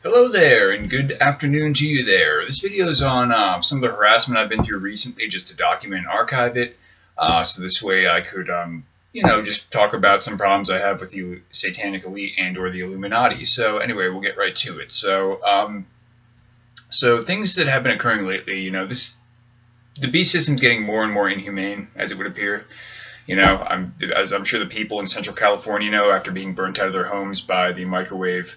Hello there, and good afternoon to you there. This video is on some of the harassment I've been through recently, just to document and archive it. So this way I could, just talk about some problems I have with the Satanic Elite and/or the Illuminati. So anyway, we'll get right to it. So things that have been occurring lately, the beast system's getting more and more inhumane, as it would appear. As I'm sure the people in Central California know, after being burnt out of their homes by the microwave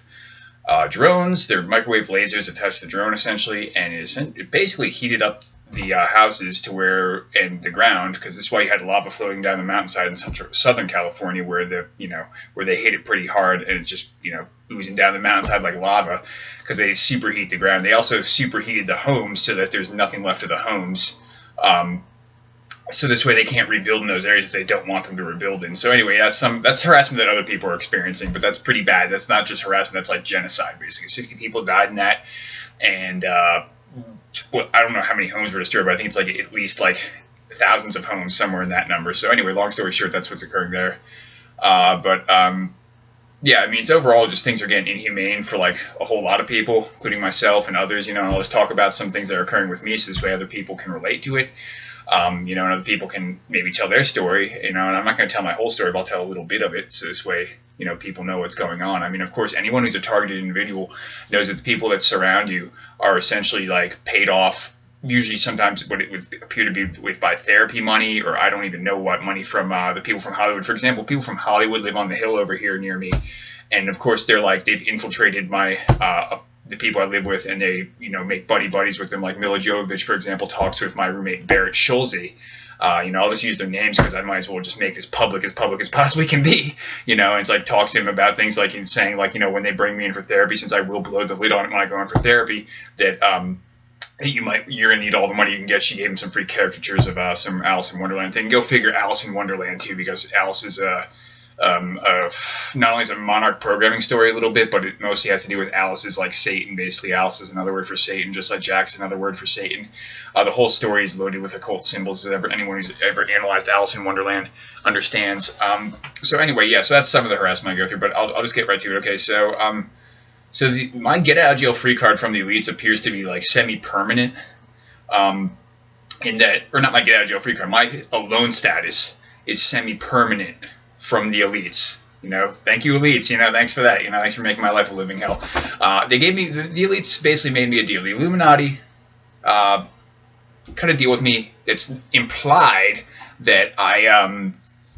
drones. They're microwave lasers attached to the drone essentially, and it basically heated up the houses to where, and the ground, because this is why you had lava flowing down the mountainside in Southern California, where where they hit it pretty hard, and it's just oozing down the mountainside like lava, because they superheat the ground. They also superheated the homes so that there's nothing left of the homes. So this way they can't rebuild in those areas if they don't want them to rebuild in. So anyway, that's harassment that other people are experiencing, but that's pretty bad. That's not just harassment, that's like genocide, basically. 60 people died in that, and I don't know how many homes were disturbed, but I think it's like at least like thousands of homes, somewhere in that number. So anyway, long story short, that's what's occurring there. Yeah, I mean, it's overall just things are getting inhumane for like a whole lot of people, including myself and others, and I'll just talk about some things that are occurring with me so this way other people can relate to it. And other people can maybe tell their story, and I'm not going to tell my whole story, but I'll tell a little bit of it, so this way, people know what's going on. I mean, of course, anyone who's a targeted individual knows that the people that surround you are essentially like paid off, usually sometimes what it would appear to be by therapy money, or I don't even know what money, from the people from Hollywood. For example, people from Hollywood live on the hill over here near me, and of course they've infiltrated my the people I live with, and they, make buddies with them. Like Mila Jovovich, for example, talks with my roommate Barrett Schulze. I'll just use their names because I might as well just make this public as possibly can be. And it's like talks to him about things like he's saying, like, when they bring me in for therapy, since I will blow the lid on it when I go in for therapy, that you're gonna need all the money you can get. She gave him some free caricatures of some Alice in Wonderland thing. Go figure, Alice in Wonderland too, because Alice is not only is it a monarch programming story a little bit, but it mostly has to do with Alice is like Satan. Basically, Alice is another word for Satan, just like Jack's another word for Satan. The whole story is loaded with occult symbols. Anyone who's ever analyzed Alice in Wonderland understands. So anyway, yeah, so that's some of the harassment I go through, but I'll just get right to it. Okay, so my get out of jail free card from the elites appears to be like semi-permanent. In that, or not my get out of jail free card, my alone status is semi-permanent from the elites. Thank you, elites. Thanks for that. Thanks for making my life a living hell. They gave me, the elites basically made me a deal. The Illuminati cut a deal with me that's implied that I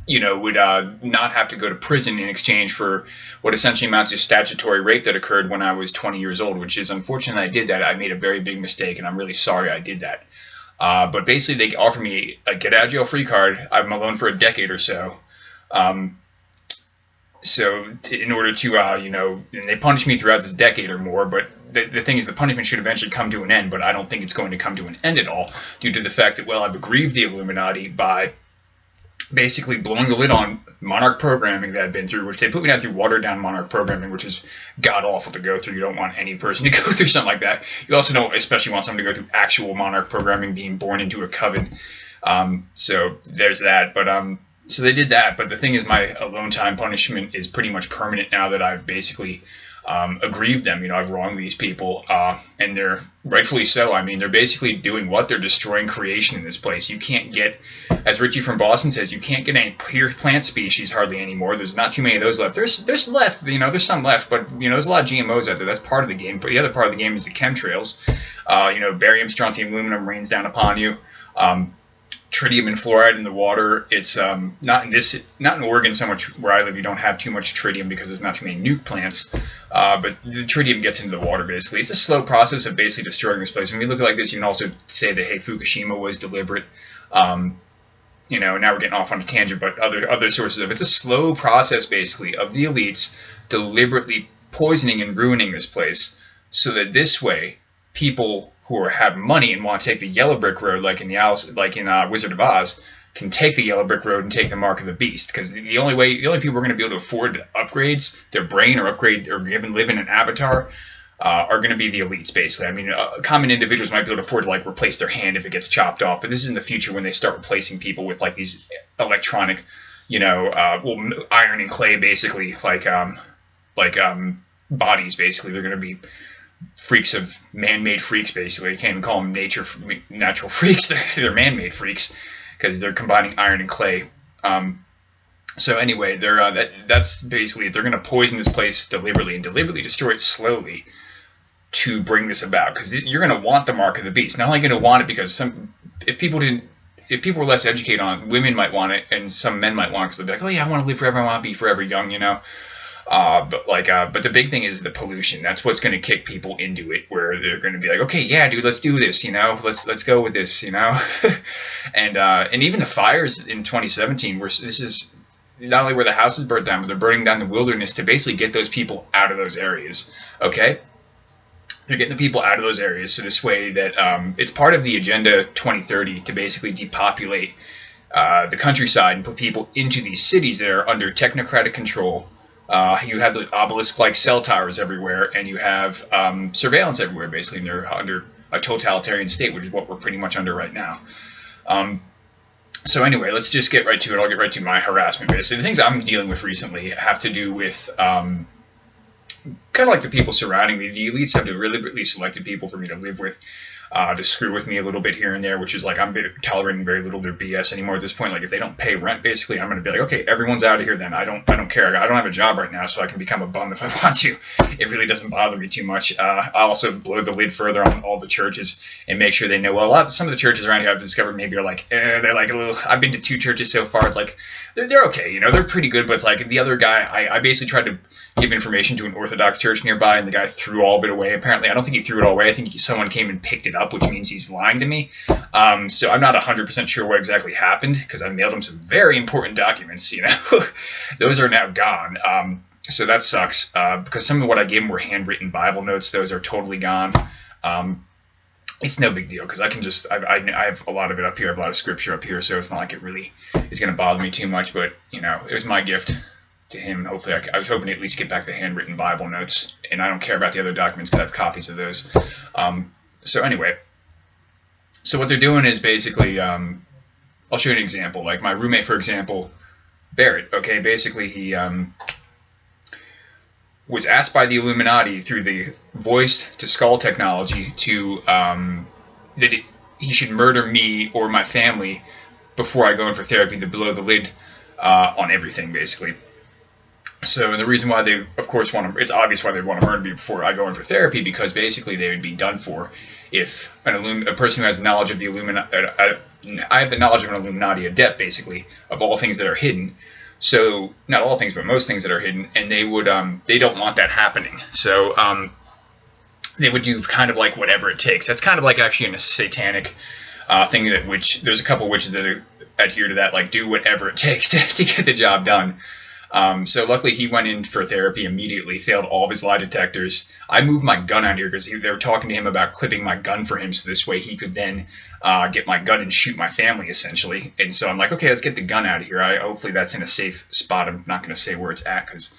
would not have to go to prison in exchange for what essentially amounts to statutory rape that occurred when I was 20 years old, which is unfortunate I did that. I made a very big mistake, and I'm really sorry I did that. But basically, they offer me a get out of jail free card. I'm alone for a decade or so. So in order to, and they punish me throughout this decade or more, but the thing is, the punishment should eventually come to an end, but I don't think it's going to come to an end at all, due to the fact that, well, I've aggrieved the Illuminati by basically blowing the lid on monarch programming that I've been through, which they put me down through watered down monarch programming, which is god awful to go through. You don't want any person to go through something like that. You also don't especially want someone to go through actual monarch programming, being born into a coven. So there's that, but so they did that, but the thing is, my alone time punishment is pretty much permanent now that I've basically aggrieved them. I've wronged these people, and they're rightfully so. I mean, they're basically doing what? They're destroying creation in this place. You can't get, as Richie from Boston says, you can't get any pure plant species hardly anymore. There's not too many of those left. There's left, there's some left, but there's a lot of GMOs out there. That's part of the game. But the other part of the game is the chemtrails. Barium, strontium, aluminum rains down upon you. Tritium and fluoride in the water. It's not in Oregon so much. Where I live, you don't have too much tritium because there's not too many nuke plants. But the tritium gets into the water, basically. It's a slow process of basically destroying this place. When you look at it like this, you can also say that, hey, Fukushima was deliberate. Now we're getting off on a tangent, but other sources of it. It's a slow process, basically, of the elites deliberately poisoning and ruining this place, so that this way, people who have money and want to take the yellow brick road, like in Wizard of Oz, can take the yellow brick road and take the mark of the beast. Because the only people who are going to be able to afford upgrades their brain, or upgrade, or even live in an avatar, are going to be the elites, basically. I mean, common individuals might be able to afford to like replace their hand if it gets chopped off, but this is in the future when they start replacing people with like these electronic, iron and clay, basically, like bodies. Basically, they're going to be freaks of man-made freaks, basically. You can't even call them natural freaks. They're man-made freaks because they're combining iron and clay. So anyway, that's basically it. They're going to poison this place deliberately and deliberately destroy it slowly to bring this about, because you're going to want the mark of the beast. Not only going to want it because if people were less educated on it, women might want it, and some men might want it because they'll be like, oh yeah, I want to live forever, I want to be forever young, you know. But the big thing is the pollution. That's what's going to kick people into it, where they're going to be like, okay, yeah, dude, let's do this, you know, let's go with this, you know. and even the fires in 2017, where this is not only where the houses burnt down, but they're burning down the wilderness to basically get those people out of those areas. Okay, they're getting the people out of those areas, so this way that it's part of the Agenda 2030 to basically depopulate the countryside and put people into these cities that are under technocratic control. You have those obelisk-like cell towers everywhere, and you have surveillance everywhere, basically, and they're under a totalitarian state, which is what we're pretty much under right now. So anyway, let's just get right to it. I'll get right to my harassment. Basically, the things I'm dealing with recently have to do with kind of like the people surrounding me. The elites have deliberately selected people for me to live with, to screw with me a little bit here and there, which is like I'm tolerating very little of their BS anymore at this point. Like if they don't pay rent, basically, I'm going to be like, okay, everyone's out of here then. I don't care. I don't have a job right now, so I can become a bum if I want to. It really doesn't bother me too much. I also blow the lid further on all the churches and make sure they know. Well, some of the churches around here I've discovered maybe are like, they're like a little. I've been to 2 churches so far. It's like they're okay, you know, they're pretty good, but it's like the other guy. I basically tried to give information to an Orthodox church nearby, and the guy threw all of it away. Apparently, I don't think he threw it all away. I think someone came and picked it up, which means he's lying to me. So I'm not 100% sure what exactly happened, because I mailed him some very important documents, you know. Those are now gone. So that sucks, because some of what I gave him were handwritten Bible notes. Those are totally gone. It's no big deal, because I can just, I have a lot of it up here. I have a lot of scripture up here, so it's not like it really is going to bother me too much. But, you know, it was my gift to him. Hopefully, I was hoping to at least get back the handwritten Bible notes, and I don't care about the other documents because I have copies of those. So anyway, so what they're doing is basically, I'll show you an example. Like my roommate, for example, Barrett. Okay, basically he was asked by the Illuminati through the voice to skull technology to that he should murder me or my family before I go in for therapy, to blow the lid on everything, basically. So the reason why they, of course, want to, it's obvious why they want to murder me before I go in for therapy, because basically they would be done for if a person who has knowledge of the Illuminati, I have the knowledge of an Illuminati adept, basically, of all things that are hidden. So, not all things, but most things that are hidden, and they would, they don't want that happening. So, they would do kind of like whatever it takes. That's kind of like actually in a satanic thing that there's a couple witches that adhere to that, like do whatever it takes to get the job done. So luckily he went in for therapy immediately, failed all of his lie detectors. I moved my gun out here because they were talking to him about clipping my gun for him, so this way he could then get my gun and shoot my family, essentially. And so I'm like, okay, let's get the gun out of here. Hopefully that's in a safe spot. I'm not going to say where it's at because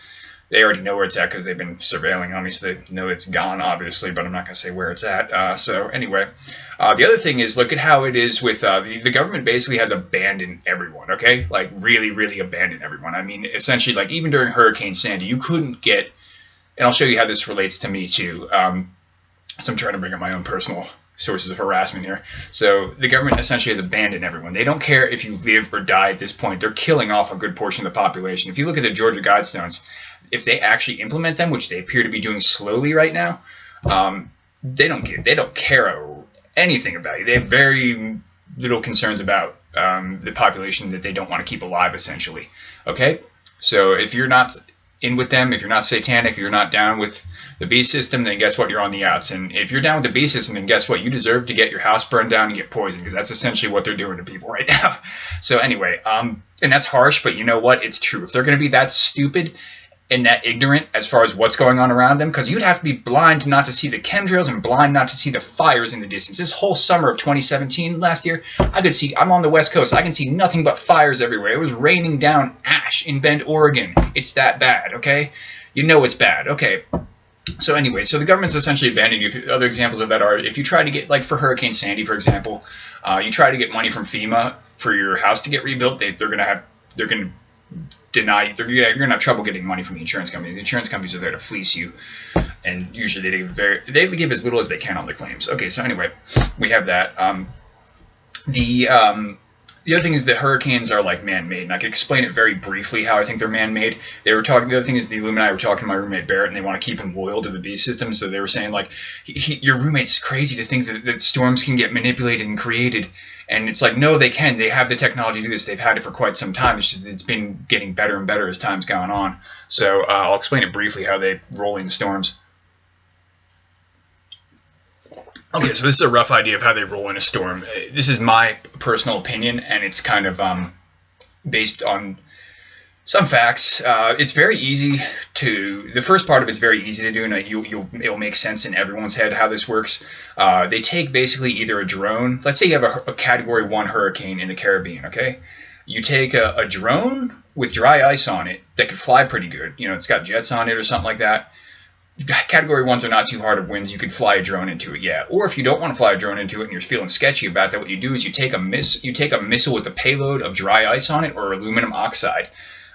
they already know where it's at because they've been surveilling on me, so they know it's gone, obviously, but I'm not going to say where it's at. So anyway, the other thing is, look at how it is with the government basically has abandoned everyone, okay? Like, really, really abandoned everyone. I mean, essentially, like, even during Hurricane Sandy, you couldn't get, and I'll show you how this relates to me, too. So I'm trying to bring up my own personal sources of harassment here. So the government essentially has abandoned everyone. They don't care if you live or die at this point. They're killing off a good portion of the population. If you look at the Georgia Guidestones, if they actually implement them, which they appear to be doing slowly right now, they don't care anything about you. They have very little concerns about the population that they don't want to keep alive, essentially. Okay? So if you're not in with them, if you're not satanic, if you're not down with the beast system, then guess what? You're on the outs. And if you're down with the beast system, then guess what? You deserve to get your house burned down and get poisoned, because that's essentially what they're doing to people right now. So anyway, and that's harsh, but you know what? It's true. If they're going to be that stupid and that ignorant as far as what's going on around them, because you'd have to be blind not to see the chemtrails and blind not to see the fires in the distance. This whole summer of 2017 last year, I'm on the West Coast, I can see nothing but fires everywhere. It was raining down ash in Bend, Oregon. It's that bad, okay? You know it's bad, okay? So anyway, so the government's essentially abandoned you. Other examples of that are, if you try to get, like for Hurricane Sandy, for example, you try to get money from FEMA for your house to get rebuilt, they're going to deny you. You're going to have trouble getting money from the insurance company. The insurance companies are there to fleece you, and usually they give as little as they can on the claims. Okay, so anyway, we have that. The other thing is that hurricanes are like man-made, and I can explain it very briefly how I think they're man-made. The other thing is the Illuminati were talking to my roommate Barrett, and they want to keep him loyal to the beast system. So they were saying like, your roommate's crazy to think that storms can get manipulated and created, and it's like, no, they can. They have the technology to do this. They've had it for quite some time. It's just it's been getting better and better as time's gone on. So I'll explain it briefly how they roll in storms. Okay, so this is a rough idea of how they roll in a storm. This is my personal opinion, and it's kind of based on some facts. It's very easy to. The first part of it's very easy to do, and it'll make sense in everyone's head how this works. They take basically either a drone. Let's say you have a Category 1 hurricane in the Caribbean. Okay, you take a drone with dry ice on it that could fly pretty good. You know, it's got jets on it or something like that. Category 1s are not too hard of winds. You could fly a drone into it, yeah. Or if you don't want to fly a drone into it and you're feeling sketchy about that, what you do is you take a missile with a payload of dry ice on it or aluminum oxide.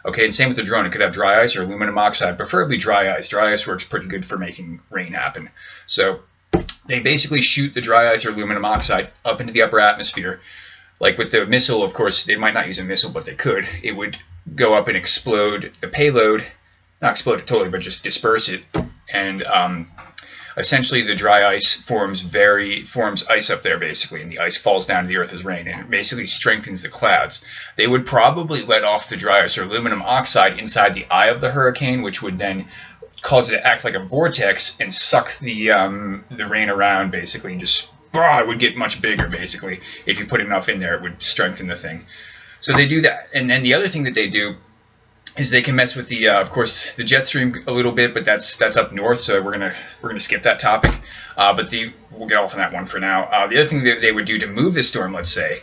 Okay, and same with the drone. It could have dry ice or aluminum oxide, preferably dry ice. Dry ice works pretty good for making rain happen. So they basically shoot the dry ice or aluminum oxide up into the upper atmosphere. Like with the missile, of course, they might not use a missile, but they could. It would go up and explode the payload. Not explode it totally, but just disperse it. And essentially the dry ice forms ice up there basically, and the ice falls down to the earth as rain, and it basically strengthens the clouds. They would probably let off the dry ice or aluminum oxide inside the eye of the hurricane, which would then cause it to act like a vortex and suck the rain around basically, and just it would get much bigger basically. If you put enough in there, it would strengthen the thing. So they do that. And then the other thing that they do is they can mess with the, of course, the jet stream a little bit, but that's up north, so we're gonna skip that topic. But we'll get off on that one for now. The other thing that they would do to move the storm, let's say,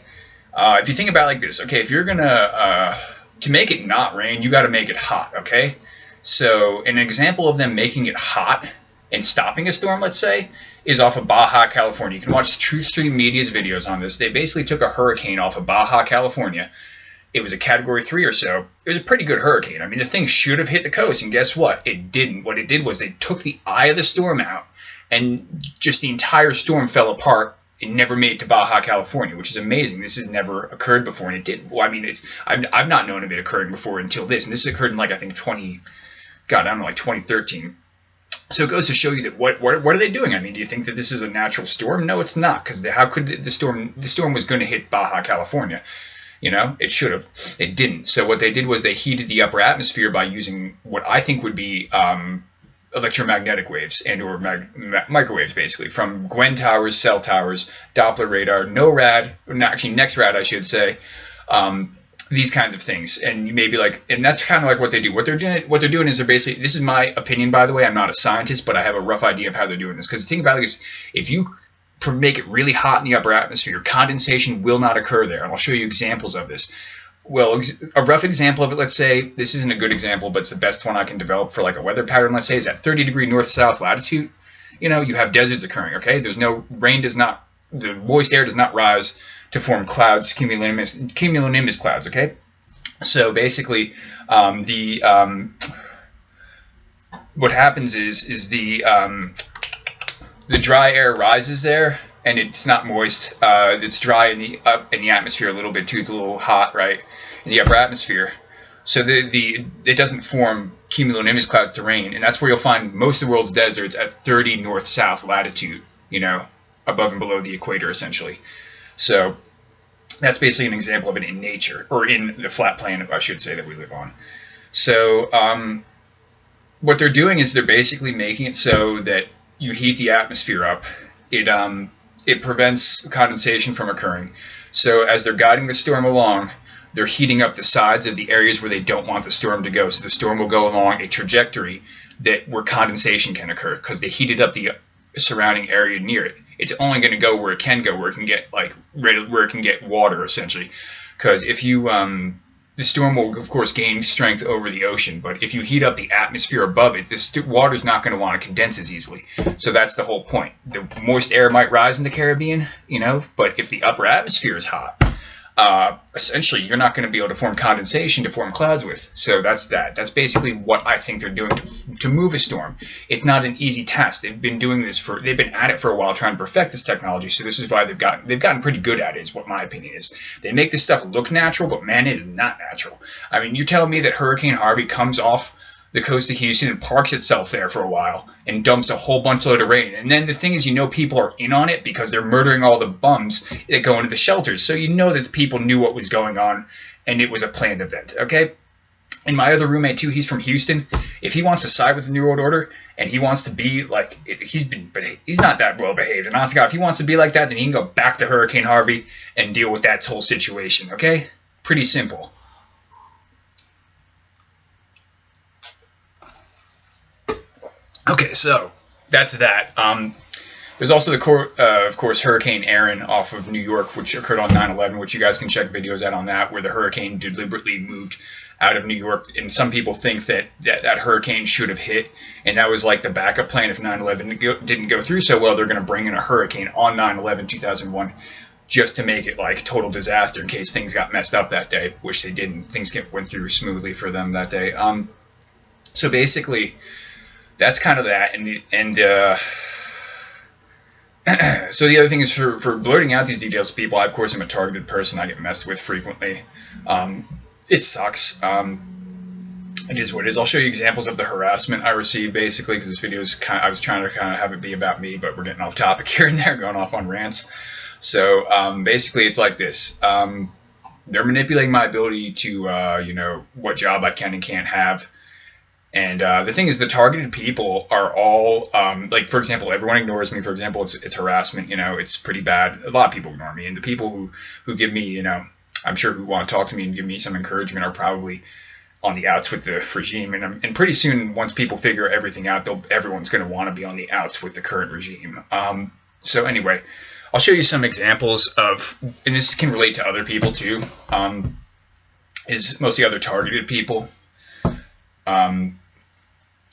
if you think about it like this, okay, if you're gonna to make it not rain, you got to make it hot, okay? So an example of them making it hot and stopping a storm, let's say, is off of Baja, California. You can watch TruthStream Media's videos on this. They basically took a hurricane off of Baja, California. It was a Category 3 or so. It was a pretty good hurricane. I mean, the thing should have hit the coast, and guess what? It didn't. What it did was they took the eye of the storm out, and just the entire storm fell apart. It never made it to Baja, California, which is amazing. This has never occurred before, and it did. Well, I mean, I've not known of it occurring before until this, and this occurred in, like, I think 2013. So it goes to show you that what are they doing? I mean, do you think that this is a natural storm? No, it's not, because how could the storm was going to hit Baja, California? You know, it should have. It didn't. So what they did was they heated the upper atmosphere by using what I think would be electromagnetic waves and or microwaves, basically, from Gwen towers, cell towers, Doppler radar, NORAD, actually NEXRAD, I should say, these kinds of things. And you may be like, and that's kind of like what they do. What they're doing is they're basically, this is my opinion, by the way. I'm not a scientist, but I have a rough idea of how they're doing this. Because the thing about it is, if you make it really hot in the upper atmosphere, condensation will not occur there. And I'll show you examples of this. Well, a rough example of it, let's say, this isn't a good example, but it's the best one I can develop for like a weather pattern, let's say, is at 30-degree north-south latitude. You know, you have deserts occurring, okay? There's no, the moist air does not rise to form clouds, cumulonimbus clouds, okay? So basically, what happens is the dry air rises there, and it's not moist. It's dry in the atmosphere a little bit too. It's a little hot, right, in the upper atmosphere. So it doesn't form cumulonimbus clouds to rain, and that's where you'll find most of the world's deserts at 30 north-south latitude. You know, above and below the equator, essentially. So that's basically an example of it in nature, or in the flat planet, I should say, that we live on. So what they're doing is they're basically making it so that you heat the atmosphere up. It prevents condensation from occurring. So as they're guiding the storm along, they're heating up the sides of the areas where they don't want the storm to go. So the storm will go along a trajectory where condensation can occur, because they heated up the surrounding area near it. It's only going to go where it can go, where it can get where it can get water, essentially. Because if you the storm will, of course, gain strength over the ocean, but if you heat up the atmosphere above it, the water's not going to want to condense as easily. So that's the whole point. The moist air might rise in the Caribbean, you know, but if the upper atmosphere is hot, essentially you're not going to be able to form condensation to form clouds with. So that's that. That's basically what I think they're doing to move a storm. It's not an easy task. They've been doing this they've been at it for a while trying to perfect this technology. So this is why they've gotten pretty good at it, is what my opinion is. They make this stuff look natural, but man, it is not natural. I mean, you're telling me that Hurricane Harvey comes off the coast of Houston and parks itself there for a while and dumps a whole bunch load of rain. And then the thing is, people are in on it because they're murdering all the bums that go into the shelters. So you know that the people knew what was going on and it was a planned event, okay? And my other roommate too, he's from Houston. If he wants to side with the New World Order and he wants to be like, he's not that well behaved. And honestly, God, if he wants to be like that, then he can go back to Hurricane Harvey and deal with that whole situation, okay? Pretty simple. Okay, so that's that. There's also of course, Hurricane Aaron off of New York, which occurred on 9/11, which you guys can check videos out on that, where the hurricane deliberately moved out of New York. And some people think that hurricane should have hit, and that was like the backup plan if 9/11 didn't go through so well. They're going to bring in a hurricane on 9/11/2001 just to make it like total disaster in case things got messed up that day, which they didn't. Things went through smoothly for them that day. So basically, that's kind of that, so the other thing is for blurting out these details to people, I, of course, am a targeted person. I get messed with frequently. It sucks. It is what it is. I'll show you examples of the harassment I received, basically, because this video is I was trying to kind of have it be about me, but we're getting off topic here and there, going off on rants. So basically, it's like this. They're manipulating my ability to, what job I can and can't have. And the thing is, the targeted people are all, like, for example, everyone ignores me. For example, it's harassment, it's pretty bad. A lot of people ignore me. And the people who give me, I'm sure who want to talk to me and give me some encouragement are probably on the outs with the regime. And pretty soon, once people figure everything out, everyone's going to want to be on the outs with the current regime. So anyway, I'll show you some examples of, and this can relate to other people too, is mostly other targeted people.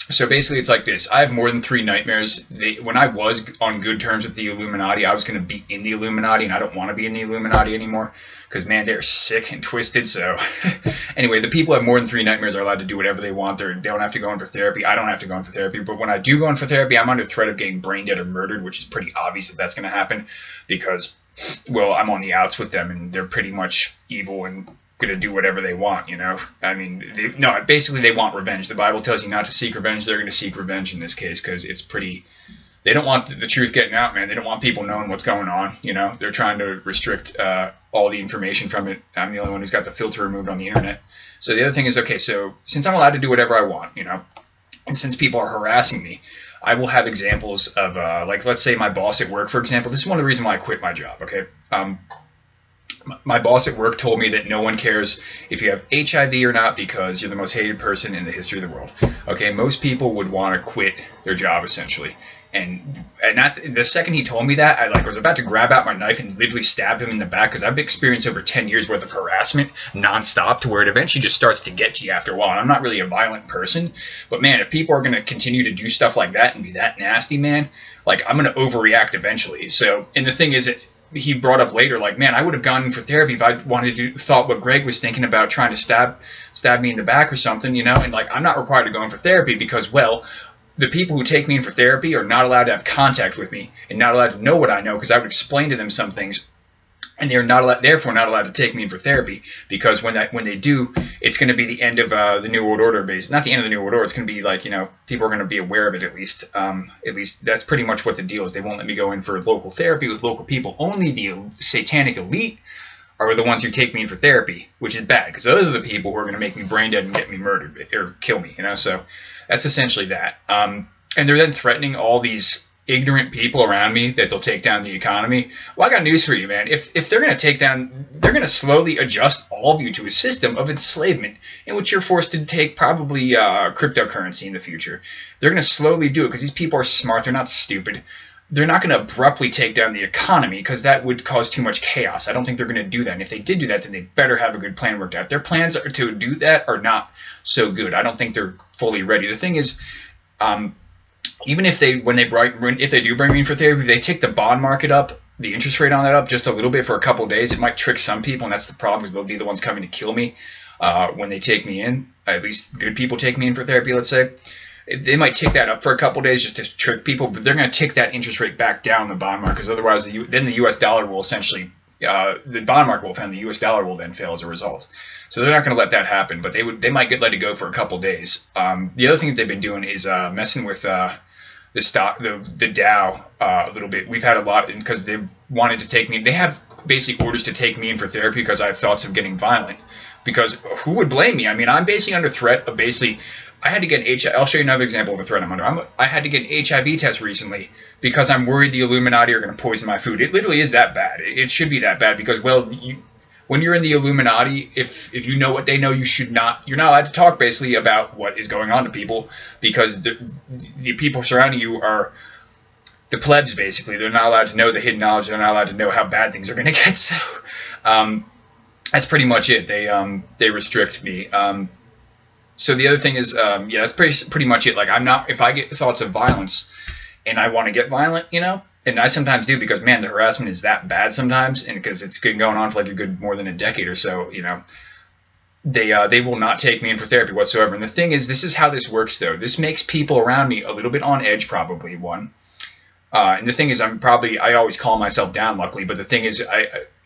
So basically, it's like this. I have more than 3 nightmares. When I was on good terms with the Illuminati, I was going to be in the Illuminati, and I don't want to be in the Illuminati anymore because, man, they're sick and twisted. So anyway, the people who have more than 3 nightmares are allowed to do whatever they want. They don't have to go in for therapy. I don't have to go in for therapy. But when I do go in for therapy, I'm under threat of getting brain dead or murdered, which is pretty obvious that that's going to happen because, well, I'm on the outs with them, and they're pretty much evil and going to do whatever they want, I mean, basically they want revenge. The Bible tells you not to seek revenge. They're going to seek revenge in this case because it's pretty, they don't want the truth getting out, man. They don't want people knowing what's going on, They're trying to restrict all the information from it. I'm the only one who's got the filter removed on the internet. So the other thing is, okay, so since I'm allowed to do whatever I want, and since people are harassing me, I will have examples of, like, let's say my boss at work, for example. This is one of the reasons why I quit my job, okay? My boss at work told me that no one cares if you have HIV or not because you're the most hated person in the history of the world. Okay, most people would want to quit their job, essentially. And the second he told me that, I was about to grab out my knife and literally stab him in the back because I've experienced over 10 years worth of harassment nonstop to where it eventually just starts to get to you after a while. And I'm not really a violent person, but man, if people are going to continue to do stuff like that and be that nasty, man, I'm going to overreact eventually. So, and the thing is, he brought up later, like, man, I would have gone in for therapy if I thought what Greg was thinking about trying to stab me in the back or something, and I'm not required to go in for therapy because, well, the people who take me in for therapy are not allowed to have contact with me and not allowed to know what I know because I would explain to them some things. And they're therefore not allowed to take me in for therapy because when they do, it's going to be the end of the New World Order base. Not the end of the New World Order. It's going to be like, people are going to be aware of it at least. At least that's pretty much what the deal is. They won't let me go in for local therapy with local people. Only the satanic elite are the ones who take me in for therapy, which is bad because those are the people who are going to make me brain dead and get me murdered or kill me. So that's essentially that. And they're then threatening all these ignorant people around me that they'll take down the economy. Well, I got news for you, man. If they're going to they're going to slowly adjust all of you to a system of enslavement in which you're forced to take probably cryptocurrency in the future. They're going to slowly do it because these people are smart. They're not stupid. They're not going to abruptly take down the economy because that would cause too much chaos. I don't think they're going to do that. And if they did do that, then they better have a good plan worked out. Their plans to do that are not so good. I don't think they're fully ready. The thing is, even if they do bring me in for therapy, they take the bond market up the interest rate on that up just a little bit for a couple of days. It might trick some people, and that's the problem, because they'll be the ones coming to kill me when they take me in. At least good people take me in for therapy, let's say. They might tick that up for a couple of days just to trick people, but they're going to tick that interest rate back down the bond market, because otherwise then the U.S. dollar will essentially, the bond market will fail, and the U.S. dollar will then fail as a result. So they're not going to let that happen, but they might let it go for a couple of days. The other thing that they've been doing is messing with the stock, the Dow a little bit. We've had a lot, because they wanted to take me. They have basically orders to take me in for therapy because I have thoughts of getting violent. Because who would blame me? I mean, I'm basically under threat of basically. I had to get an I'll show you another example of a threat I'm under. I had to get an HIV test recently because I'm worried the Illuminati are going to poison my food. It literally is that bad. It should be that bad because, well, when you're in the Illuminati, if you know what they know, you're not allowed to talk basically about what is going on to people, because the people surrounding you are the plebs basically. They're not allowed to know the hidden knowledge. They're not allowed to know how bad things are going to get. So that's pretty much it. They restrict me. So the other thing is, yeah, that's pretty much it. Like, I'm not, if I get thoughts of violence and I want to get violent, you know, and I sometimes do, because, man, the harassment is that bad sometimes, and because it's been going on for like a good more than a decade or so, you know, they will not take me in for therapy whatsoever. And the thing is, this is how this works, though. This makes people around me a little bit on edge, probably, one. And the thing is, I always calm myself down, luckily, but the thing is,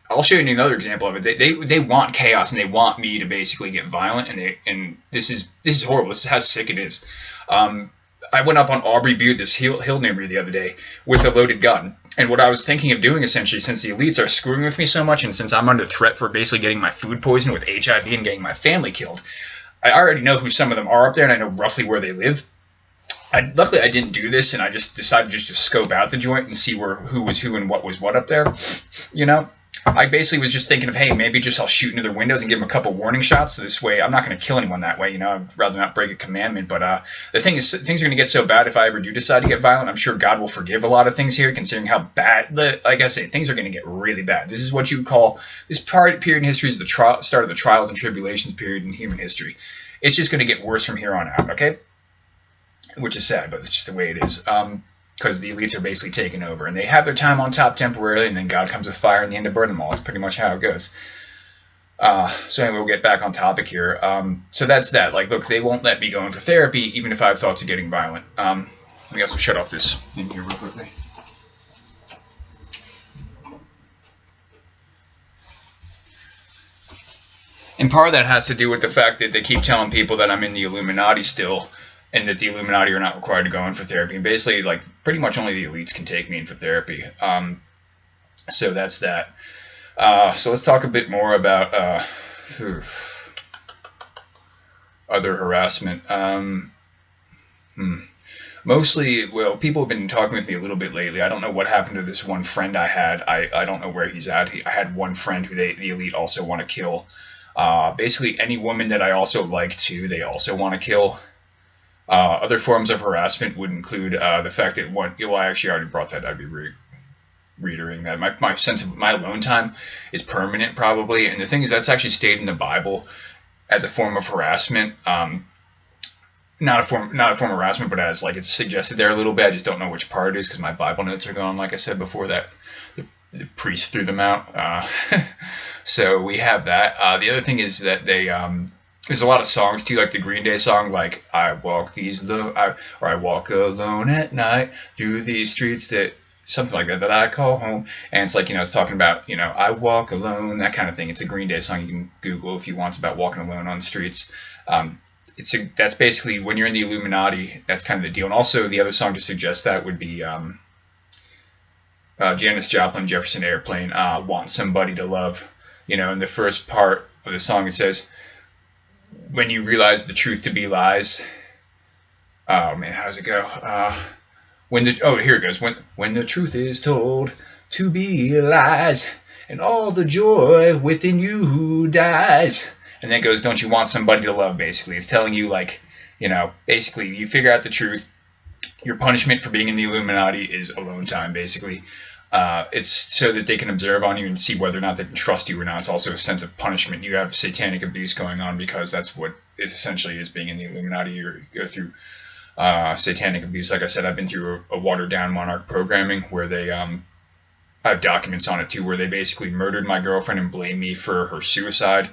I'll show you another example of it. They want chaos, and they want me to basically get violent, and this is horrible. This is how sick it is. I went up on Aubrey Butte, this hill near me, the other day with a loaded gun. And what I was thinking of doing, essentially, since the elites are screwing with me so much, and since I'm under threat for basically getting my food poisoned with HIV and getting my family killed, I already know who some of them are up there, and I know roughly where they live. Luckily, I didn't do this, and I just decided just to scope out the joint and see who was who and what was what up there, you know? I basically was just thinking of, hey, maybe just I'll shoot into their windows and give them a couple warning shots. So this way, I'm not going to kill anyone that way. You know, I'd rather not break a commandment. But the thing is, things are going to get so bad if I ever do decide to get violent. I'm sure God will forgive a lot of things here, considering how bad, like I say, things are going to get really bad. This is what you call, this period in history is the start of the trials and tribulations period in human history. It's just going to get worse from here on out, okay? Which is sad, but it's just the way it is. Because the elites are basically taking over, and they have their time on top temporarily, and then God comes with fire in the end to burn them all. That's pretty much how it goes. So anyway, we'll get back on topic here. So that's that. Like, look, they won't let me go in for therapy, even if I have thoughts of getting violent. Let me also shut off this thing here real quickly. And part of that has to do with the fact that they keep telling people that I'm in the Illuminati still, and that the Illuminati are not required to go in for therapy. And basically, like, pretty much only the elites can take me in for therapy. So that's that. So let's talk a bit more about other harassment. Mostly, well, people have been talking with me a little bit lately. I don't know what happened to this one friend I had. I don't know where he's at. I had one friend who the elite also want to kill. Basically, any woman that I also like too, they also want to kill. Other forms of harassment would include the fact that I actually already brought that. I'd be reiterating that. My sense of my alone time is permanent, probably. And the thing is, that's actually stated in the Bible as a form of harassment. Not a form of harassment, but as, like, it's suggested there a little bit. I just don't know which part it is because my Bible notes are gone. Like I said before, that the priest threw them out. So we have that. The other thing is that they there's a lot of songs too, like the Green Day song, like I walk alone at night through these streets, that something like that I call home. And it's like, you know, it's talking about, you know, I walk alone, that kind of thing. It's a Green Day song. You can Google if you want. It's about walking alone on the streets. That's basically when you're in the Illuminati. That's kind of the deal. And also the other song to suggest that would be Janis Joplin, Jefferson Airplane, Want Somebody to Love. You know, in the first part of the song it says, when you realize the truth to be lies. Oh man, how does it go? Here it goes. When the truth is told to be lies, and all the joy within you dies. And then it goes, don't you want somebody to love, basically. It's telling you, like, you know, basically you figure out the truth. Your punishment for being in the Illuminati is alone time, basically. It's so that they can observe on you and see whether or not they can trust you or not. It's also a sense of punishment. You have satanic abuse going on because that's what it essentially is being in the Illuminati. You go through satanic abuse. Like I said, I've been through a watered-down monarch programming where they I I have documents on it too, where they basically murdered my girlfriend and blamed me for her suicide,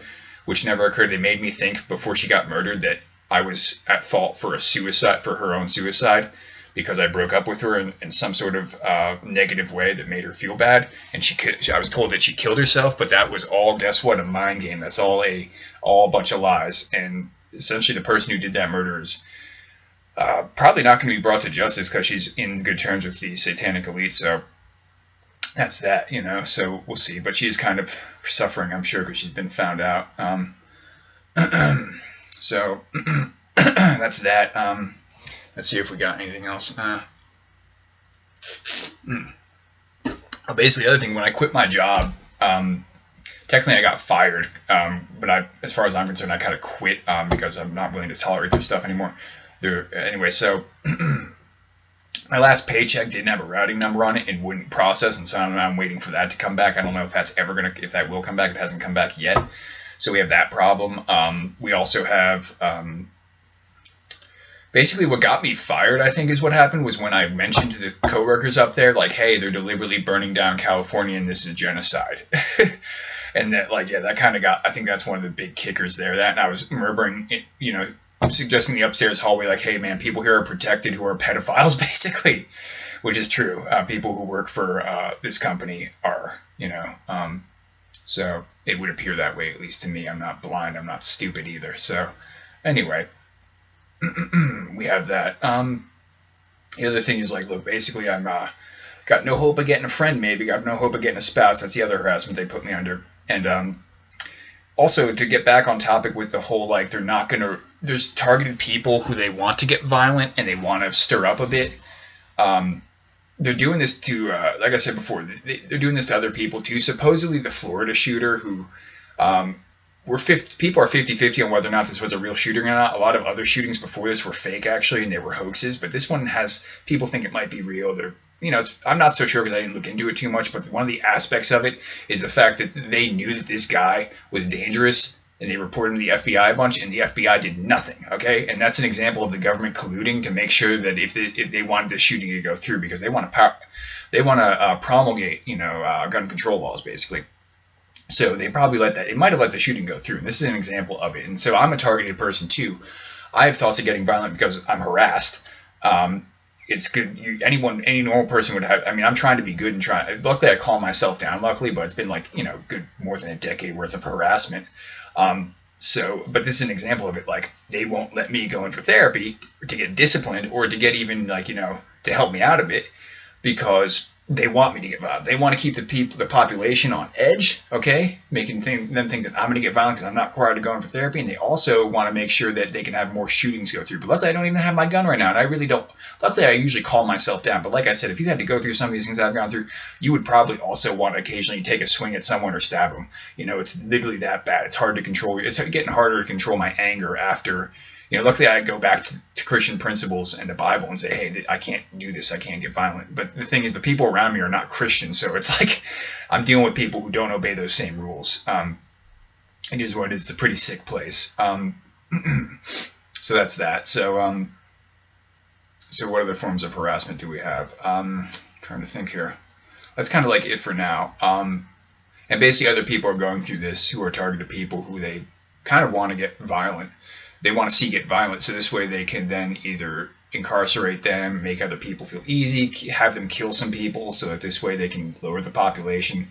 which never occurred. They made me think before she got murdered that I was at fault for for her own suicide, because I broke up with her in some sort of negative way that made her feel bad. And I was told that she killed herself, but that was all, guess what, a mind game. That's all a bunch of lies. And essentially the person who did that murder is probably not going to be brought to justice, because she's in good terms with the satanic elite. So that's that, you know, so we'll see. But she's kind of suffering, I'm sure, because she's been found out. So that's that. Let's see if we got anything else. Basically, the other thing, when I quit my job, technically I got fired, but as far as I'm concerned, I kind of quit because I'm not willing to tolerate their stuff anymore. Anyway, so my last paycheck didn't have a routing number on it and wouldn't process, and so I'm waiting for that to come back. I don't know if if that will come back. It hasn't come back yet. So we have that problem. We also have, basically what got me fired, I think is what happened, was when I mentioned to the coworkers up there, like, hey, they're deliberately burning down California and this is genocide. And that, like, yeah, that kind of I think that's one of the big kickers there. That, and I was murmuring, you know, suggesting the upstairs hallway, like, hey, man, people here are protected who are pedophiles, basically, which is true. People who work for this company are, you know, so it would appear that way, at least to me. I'm not blind. I'm not stupid either. So anyway, we have that. The other thing is, like, look, basically I'm got no hope of getting a friend, maybe. Got no hope of getting a spouse. That's the other harassment they put me under. And also, to get back on topic with the whole, like, there's targeted people who they want to get violent and they want to stir up a bit. They're doing this to, like I said before, they're doing this to other people too. Supposedly the Florida shooter, who people are 50-50 on whether or not this was a real shooting or not. A lot of other shootings before this were fake, actually, and they were hoaxes. But this one has, people think it might be real. I'm not so sure because I didn't look into it too much. But one of the aspects of it is the fact that they knew that this guy was dangerous, and they reported him to the FBI a bunch, and the FBI did nothing, okay? And that's an example of the government colluding to make sure that if they wanted this shooting to go through, because they want to promulgate, gun control laws, basically. So they probably might have let the shooting go through, and this is an example of it. And so I'm a targeted person too. I have thoughts of getting violent because I'm harassed. It's good. Any normal person would have. I mean, I'm trying to be good and trying. Luckily, I calm myself down. Luckily, but it's been like, good more than a decade worth of harassment. But this is an example of it. Like, they won't let me go in for therapy to get disciplined or to get even, like, to help me out a bit, because they want me to get violent. They want to keep the population on edge, okay, making them think that I'm going to get violent because I'm not required to go in for therapy. And they also want to make sure that they can have more shootings go through. But luckily, I don't even have my gun right now, and I really don't. Luckily, I usually calm myself down. But like I said, if you had to go through some of these things I've gone through, you would probably also want to occasionally take a swing at someone or stab them. It's literally that bad. It's hard to control. It's getting harder to control my anger after. Luckily I go back to Christian principles and the Bible and say, hey, I can't do this. I can't get violent. But the thing is, the people around me are not Christians. So it's like I'm dealing with people who don't obey those same rules. It is what it is. It's a pretty sick place. So that's that. So what other forms of harassment do we have? Trying to think here. That's kind of like it for now. And basically other people are going through this who are targeted people who they kind of want to get violent. They want to see get violent, so this way they can then either incarcerate them, make other people feel easy, have them kill some people, so that this way they can lower the population.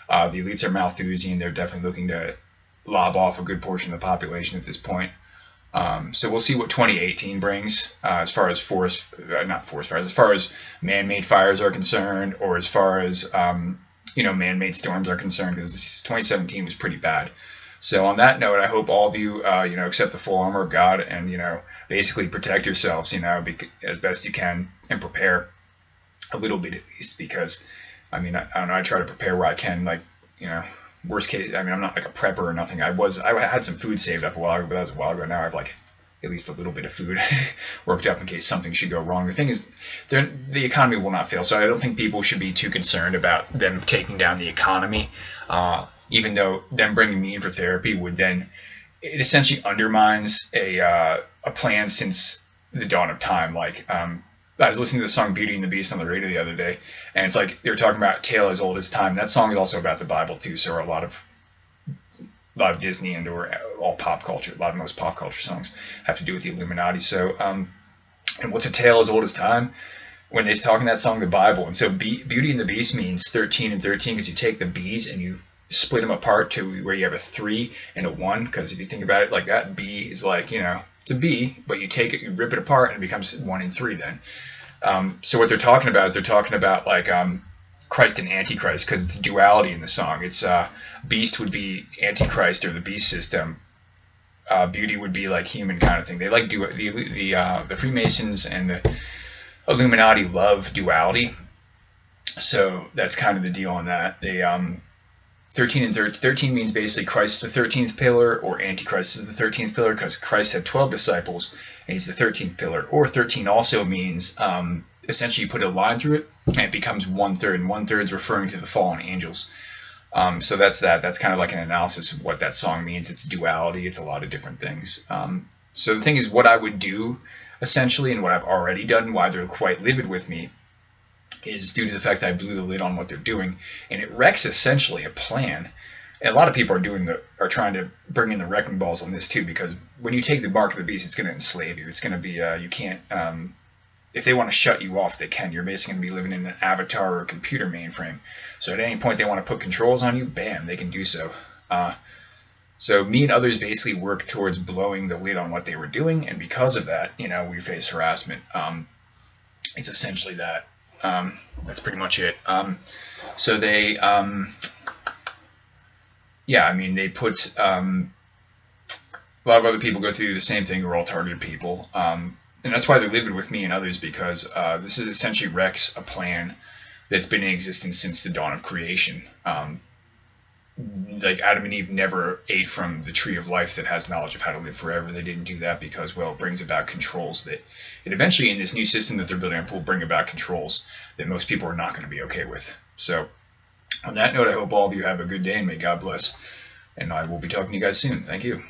The elites are Malthusian. They're definitely looking to lob off a good portion of the population at this point. So we'll see what 2018 brings as far as not forest fires, as far as man-made fires are concerned, or as far as man-made storms are concerned, because 2017 was pretty bad. So on that note, I hope all of you, accept the full armor of God and, basically protect yourselves, as best you can, and prepare a little bit at least, because, I don't know, I try to prepare where I can, like, worst case, I'm not like a prepper or nothing. I had some food saved up a while ago, but that was a while ago. Now I have like at least a little bit of food worked up in case something should go wrong. The thing is, the economy will not fail, so I don't think people should be too concerned about them taking down the economy. Even though them bringing me in for therapy would then, it essentially undermines a plan since the dawn of time. Like, I was listening to the song Beauty and the Beast on the radio the other day, and it's like they were talking about tale as old as time. That song is also about the Bible too, so a lot of Disney and or all pop culture, a lot of most pop culture songs have to do with the Illuminati. So, and what's a tale as old as time? When they're talking that song, the Bible. And so Beauty and the Beast means 13 and 13 because you take the B's and you split them apart to where you have a 3 and a 1. Because if you think about it like that, B is like, it's a B, but you take it, you rip it apart, and it becomes 1 and 3 then. So what they're talking about is they're talking about like Christ and Antichrist, because it's a duality in the song. It's Beast would be Antichrist or the beast system. Beauty would be like human kind of thing. They like the Freemasons and the Illuminati love duality. So that's kind of the deal on that. They 13 and 13 means basically Christ is the 13th pillar, or Antichrist is the 13th pillar, because Christ had 12 disciples and he's the 13th pillar. Or 13 also means essentially you put a line through it and it becomes 1/3, and 1/3 is referring to the fallen angels. So that's that. That's kind of like an analysis of what that song means. It's duality. It's a lot of different things. So the thing is, what I would do essentially, and what I've already done, why they're quite livid with me, is due to the fact that I blew the lid on what they're doing, and it wrecks essentially a plan. And a lot of people are trying to bring in the wrecking balls on this too, because when you take the mark of the beast, it's going to enslave you. It's going to be you can't. If they want to shut you off, they can. You're basically going to be living in an avatar or a computer mainframe. So at any point they want to put controls on you, bam, they can do so. So me and others basically worked towards blowing the lid on what they were doing, and because of that, we face harassment. It's essentially that. That's pretty much it. So they, they put a lot of other people go through the same thing. We're all targeted people, and that's why they're livid with me and others, because this is essentially wrecks a plan that's been in existence since the dawn of creation. Like Adam and Eve never ate from the tree of life that has knowledge of how to live forever. They didn't do that because, well, it brings about controls that it eventually, in this new system that they're building up, will bring about controls that most people are not going to be okay with. So on that note, I hope all of you have a good day and may God bless. And I will be talking to you guys soon. Thank you.